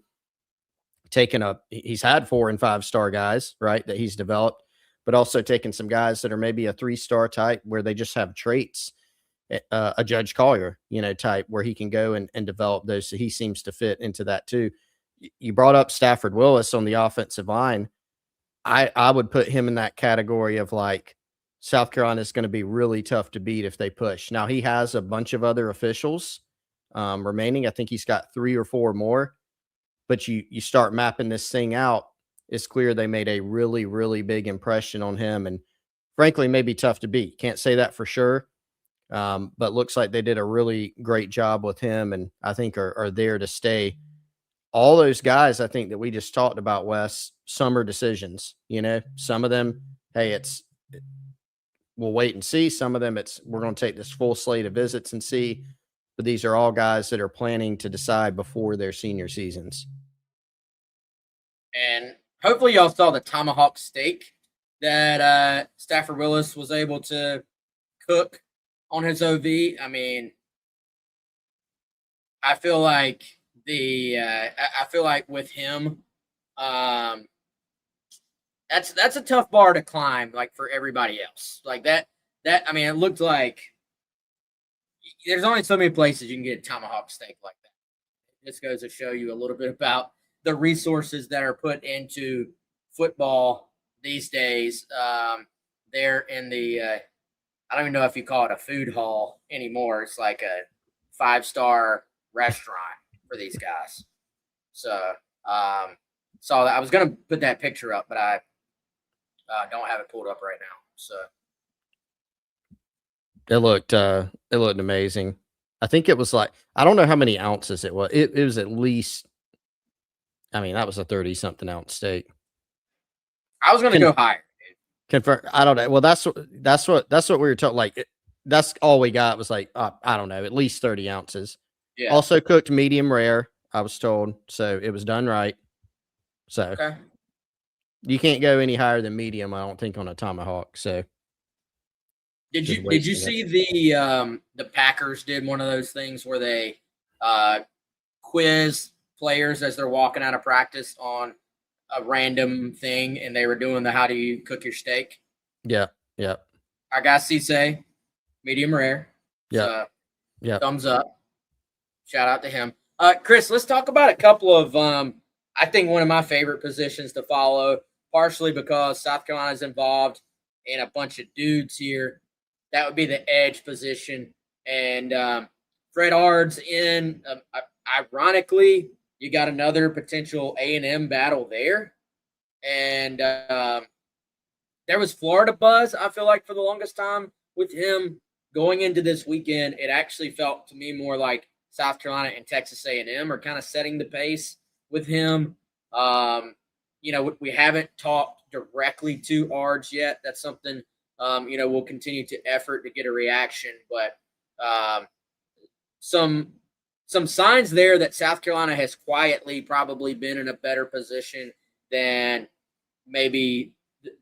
he's had 4- and 5-star guys, right, that he's developed, but also taking some guys that are maybe a 3-star type where they just have traits, a Judge Collier, type where he can go and develop those. So he seems to fit into that too. You brought up Stafford Willis on the offensive line. I would put him in that category of like, South Carolina is going to be really tough to beat if they push. Now, he has a bunch of other officials remaining. I think he's got 3 or 4 more. But you start mapping this thing out, it's clear they made a really, really big impression on him. And frankly, maybe tough to beat. Can't say that for sure. But looks like they did a really great job with him, and I think are there to stay. All those guys, I think, that we just talked about, Wes, summer decisions. Some of them, hey, we'll wait and see. Some of them, we're going to take this full slate of visits and see. But these are all guys that are planning to decide before their senior seasons. And hopefully y'all saw the tomahawk steak that Stafford Willis was able to cook on his OV. I mean, I feel like with him, that's a tough bar to climb, like for everybody else. Like that I mean, it looked like there's only so many places you can get a tomahawk steak like that. This goes to show you a little bit about the resources that are put into football these days. They're in the I don't even know if you call it a food hall anymore. It's like a 5-star restaurant for these guys. So saw that. I was gonna put that picture up, but I don't have it pulled up right now. So it looked amazing. I think it was like, I don't know how many ounces it was. It was at least, I mean, that was a 30-something ounce steak. I was gonna go higher. Confirm. I don't know. Well, that's what we were told. Like, that's all we got was like, I don't know, at least 30 ounces. Yeah. Also cooked medium rare, I was told. So it was done right. So Okay. you can't go any higher than medium, I don't think, on a tomahawk. So Did just you wasting it. see the Packers did one of those things where they quiz players as they're walking out of practice on a random thing, and they were doing the how do you cook your steak? Yeah. Yeah. I got Cisse, medium rare. Yeah. So Yeah. thumbs up. Shout out to him. Chris, let's talk about a couple of I think one of my favorite positions to follow, partially because South Carolina's involved in a bunch of dudes here. That would be the edge position. And Fred Ard's in. Ironically, you got another potential A&M battle there. And there was Florida buzz, I feel like, for the longest time with him going into this weekend. It actually felt to me more like South Carolina and Texas A&M are kind of setting the pace with him. We haven't talked directly to Ards yet. That's something, we'll continue to effort to get a reaction. But some signs there that South Carolina has quietly probably been in a better position than maybe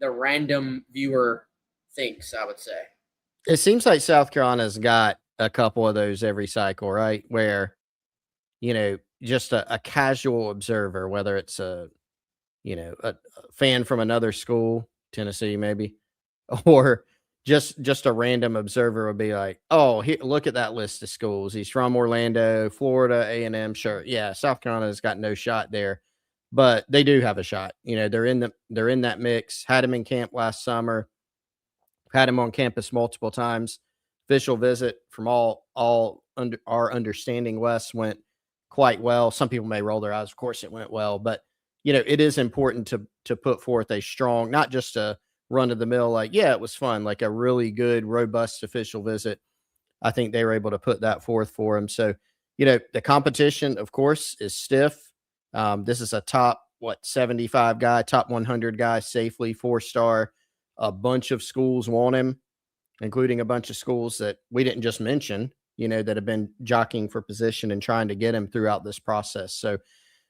the random viewer thinks, I would say. It seems like South Carolina's got a couple of those every cycle, right? Where, just a casual observer, whether it's a fan from another school, Tennessee maybe, or just a random observer would be like, oh, look at that list of schools. He's from Orlando, Florida, A&M. Sure. Yeah. South Carolina's got no shot there, but they do have a shot. They're in that mix. Had him in camp last summer, had him on campus multiple times. Official visit from all under our understanding, Wes, went quite well. Some people may roll their eyes. Of course it went well, but it is important to put forth a strong, not just a run of the mill, like, yeah, it was fun, like a really good, robust official visit. I think they were able to put that forth for him. So, the competition, of course, is stiff. This is a top, 75 guy, top 100 guy, safely 4-star. A bunch of schools want him, including a bunch of schools that we didn't just mention, that have been jockeying for position and trying to get him throughout this process. So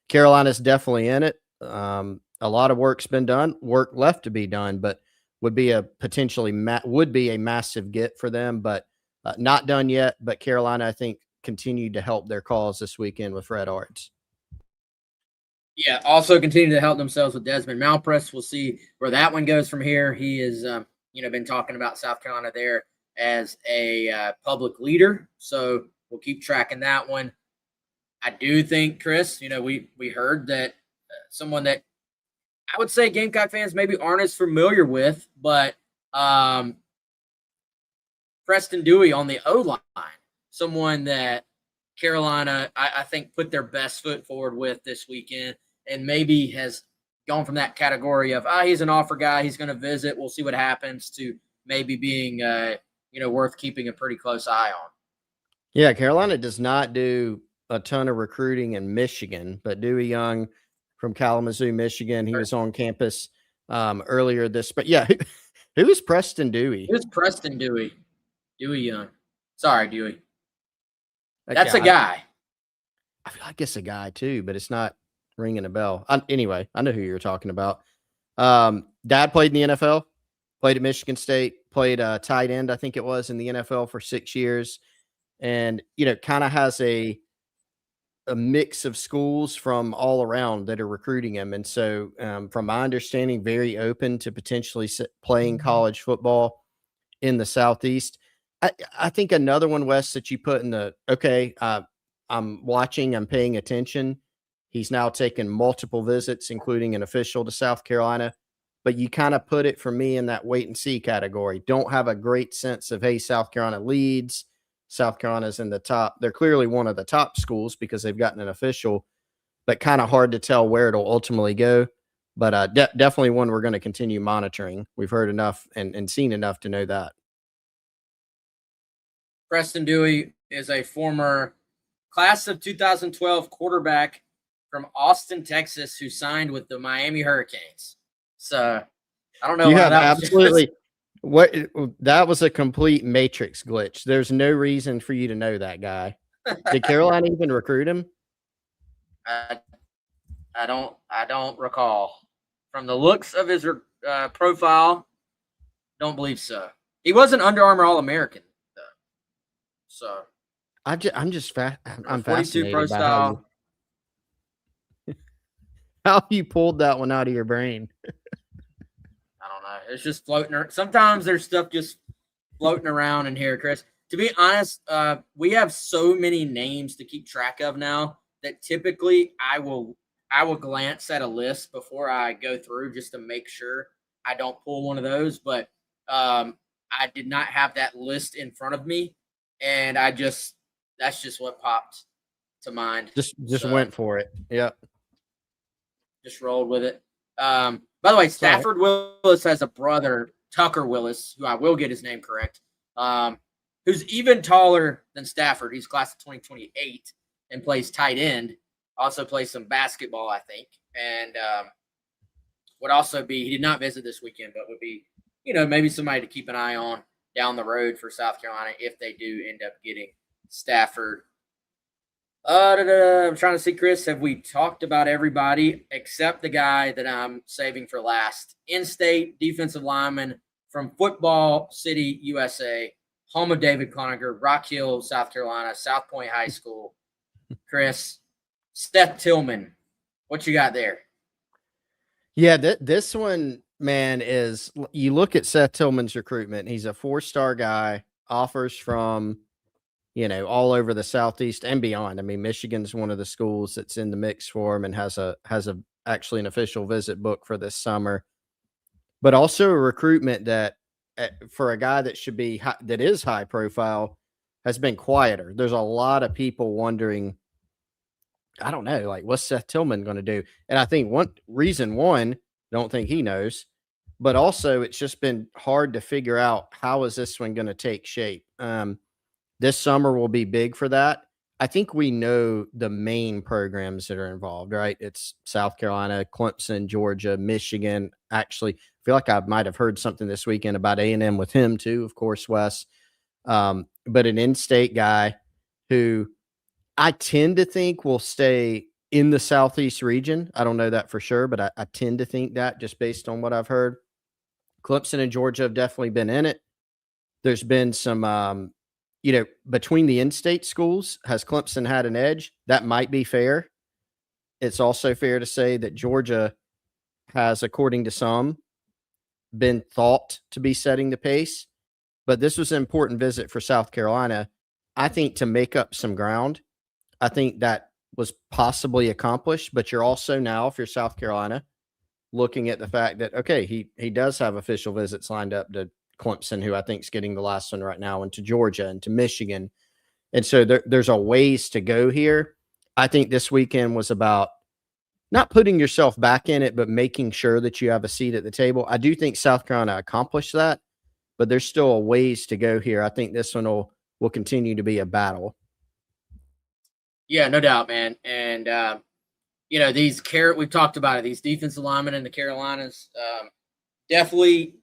Carolina's definitely in it. A lot of work's been done, work left to be done, but would be a massive get for them, but not done yet. But Carolina, I think, continued to help their cause this weekend with Fred Arts. Yeah, also continue to help themselves with Desmond Malpress. We'll see where that one goes from here. He has, been talking about South Carolina there as a public leader, so we'll keep tracking that one. I do think, Chris, we heard that someone that I would say Gamecock fans maybe aren't as familiar with, but Preston Dewey on the O-line, someone that Carolina, I think, put their best foot forward with this weekend, and maybe has gone from that category of, he's an offer guy, he's going to visit, we'll see what happens, to maybe being, worth keeping a pretty close eye on. Yeah, Carolina does not do a ton of recruiting in Michigan, but Dewey Young from Kalamazoo, Michigan, he was on campus earlier this, but yeah, who is Preston Dewey? Who's Preston Dewey? Dewey Young. Sorry, Dewey. That's a guy. I feel like it's a guy too, but it's not ringing a bell. Anyway, I know who you're talking about. Dad played in the NFL, played at Michigan State, played tight end, I think it was, in the NFL for 6 years. And, kind of has a mix of schools from all around that are recruiting him. And so, from my understanding, very open to potentially playing college football in the Southeast. I think another one, Wes, that you put in the, I'm watching, I'm paying attention. He's now taken multiple visits, including an official to South Carolina. But you kind of put it for me in that wait and see category. Don't have a great sense of, hey, South Carolina leads. South Carolina's in the top. They're clearly one of the top schools because they've gotten an official, but kind of hard to tell where it'll ultimately go. But definitely one we're going to continue monitoring. We've heard enough and seen enough to know that. Preston Dewey is a former class of 2012 quarterback from Austin, Texas, who signed with the Miami Hurricanes. So I don't know You why have that was just absolutely what that was a complete matrix glitch. There's no reason for you to know that guy. Did Carolina even recruit him? I, I don't recall. From the looks of his profile, don't believe so. He was an Under Armour All American though. So I'm 42 pro fascinated by how style. you pulled that one out of your brain. I don't know. It's just floating around. Sometimes there's stuff just floating around in here, Chris. To be honest, we have so many names to keep track of now that typically I will glance at a list before I go through just to make sure I don't pull one of those. But I did not have that list in front of me, and that's just what popped to mind. Just So went for it. Yep. just rolled with it. By the way, It's all right. Stafford Willis has a brother, Tucker Willis, who I will get his name correct, who's even taller than Stafford. He's class of 2028 and plays tight end. Also plays some basketball, I think. And would also be, he did not visit this weekend, but would be, maybe somebody to keep an eye on down the road for South Carolina if they do end up getting Stafford. I'm trying to see, Chris. Have we talked about everybody except the guy that I'm saving for last? In-state defensive lineman from Football City, USA, home of David Cloninger, Rock Hill, South Carolina, South Point High School. Chris, Seth Tillman, what you got there? Yeah, this one, man, is you look at Seth Tillman's recruitment. He's a 4-star guy, offers from all over the Southeast and beyond. I mean, Michigan's one of the schools that's in the mix for him and has actually an official visit book for this summer. But also a recruitment that for a guy that should be that is high profile has been quieter. There's a lot of people wondering, I don't know, like what's Seth Tillman going to do? And I think one, I don't think he knows, but also it's just been hard to figure out how is this one going to take shape. This summer will be big for that. I think we know the main programs that are involved, right? It's South Carolina, Clemson, Georgia, Michigan. Actually, I feel like I might have heard something this weekend about A&M with him too, of course, Wes. But an in-state guy who I tend to think will stay in the Southeast region. I don't know that for sure, but I tend to think that just based on what I've heard. Clemson and Georgia have definitely been in it. There's been some between the in-state schools, has Clemson had an edge? That might be fair. It's also fair to say that Georgia has, according to some, been thought to be setting the pace. But this was an important visit for South Carolina, I think, to make up some ground. I think that was possibly accomplished, but you're also now, if you're South Carolina, looking at the fact that, okay, he does have official visits lined up to Clemson, who I think is getting the last one right now, and to Georgia and to Michigan. And so there's a ways to go here. I think this weekend was about not putting yourself back in it, but making sure that you have a seat at the table. I do think South Carolina accomplished that, but there's still a ways to go here. I think this one will continue to be a battle. Yeah, no doubt, man. And we've talked about it. These defensive linemen in the Carolinas, definitely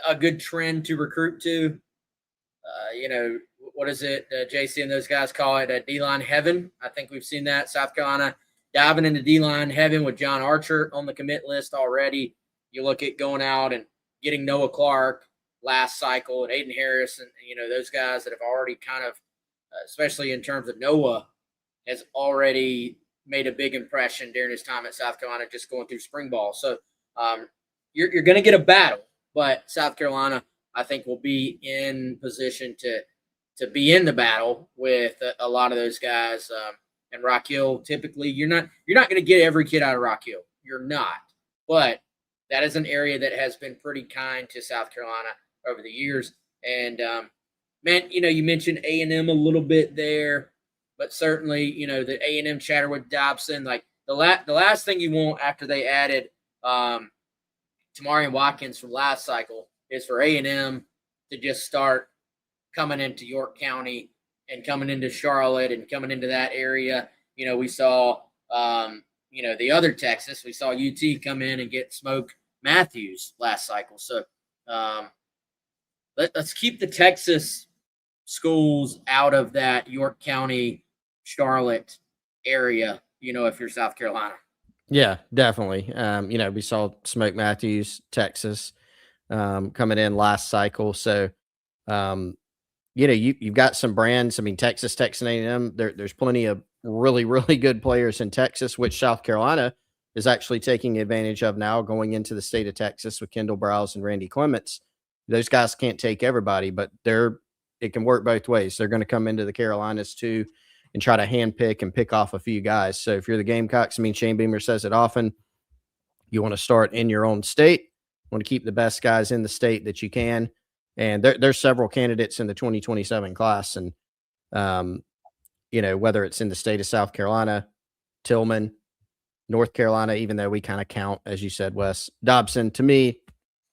a good trend to recruit to. What is it? JC and those guys call it D-line heaven. I think we've seen that. South Carolina diving into D-line heaven with John Archer on the commit list already. You look at going out and getting Noah Clark last cycle and Aiden Harris and those guys that have already kind of, especially in terms of Noah, has already made a big impression during his time at South Carolina, just going through spring ball. So you're going to get a battle, but South Carolina, I think, will be in position to be in the battle with a lot of those guys. And Rock Hill, typically, you're not going to get every kid out of Rock Hill. You're not, but that is an area that has been pretty kind to South Carolina over the years. And man, you mentioned A&M a little bit there, but certainly, the A&M chatter with Dobson, like the last thing you want after they added Tamarian Watkins from last cycle is for A&M to just start coming into York County and coming into Charlotte and coming into that area. We saw, the other Texas. We saw UT come in and get smoked Matthews last cycle. So let's keep the Texas schools out of that York County, Charlotte area, if you're South Carolina. Yeah, definitely. We saw Smoke Matthews, Texas, coming in last cycle. So, you've got some brands. I mean, Texas A&M, there's plenty of really, really good players in Texas, which South Carolina is actually taking advantage of now going into the state of Texas with Kendall Browse and Randy Clements. Those guys can't take everybody, but it can work both ways. They're going to come into the Carolinas too and try to handpick and pick off a few guys. So if you're the Gamecocks, I mean, Shane Beamer says it often, you want to start in your own state, want to keep the best guys in the state that you can. And there's several candidates in the 2027 class. And, whether it's in the state of South Carolina, Tillman, North Carolina, even though we kind of count, as you said, Wes, Dobson, to me,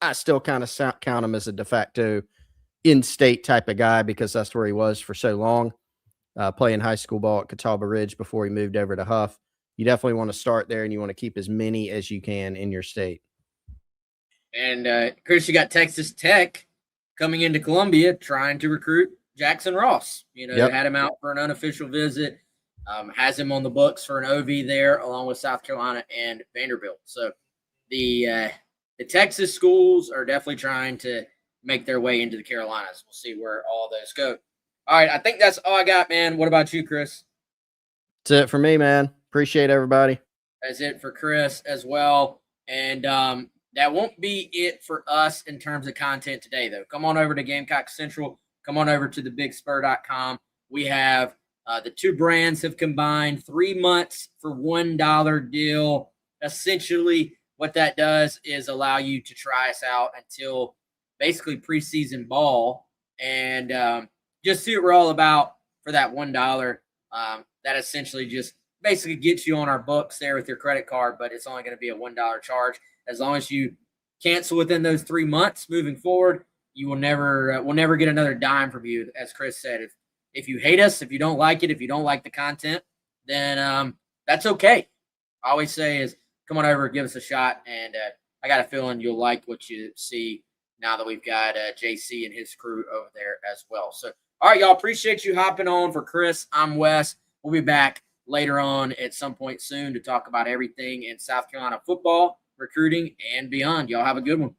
I still kind of count him as a de facto in-state type of guy because that's where he was for so long, playing high school ball at Catawba Ridge before he moved over to Huff. You definitely want to start there, and you want to keep as many as you can in your state. And Chris, you got Texas Tech coming into Columbia trying to recruit Jackson Ross. Had him out for an unofficial visit, has him on the books for an OV there, along with South Carolina and Vanderbilt. So the Texas schools are definitely trying to make their way into the Carolinas. We'll see where all those go. All right, I think that's all I got, man. What about you, Chris? That's it for me, man. Appreciate everybody. That's it for Chris as well. And that won't be it for us in terms of content today, though. Come on over to Gamecock Central. Come on over to thebigspur.com. We have the two brands have combined 3 months for $1 deal. Essentially, what that does is allow you to try us out until basically preseason ball and just see what we're all about for that $1. That essentially just basically gets you on our books there with your credit card, but it's only going to be a $1 charge. As long as you cancel within those 3 months moving forward, you will never get another dime from you. As Chris said, if you hate us, if you don't like it, if you don't like the content, then that's okay. I always say is come on over, give us a shot, and I got a feeling you'll like what you see now that we've got JC and his crew over there as well. So, all right, y'all, appreciate you hopping on. For Chris, I'm Wes. We'll be back later on at some point soon to talk about everything in South Carolina football, recruiting, and beyond. Y'all have a good one.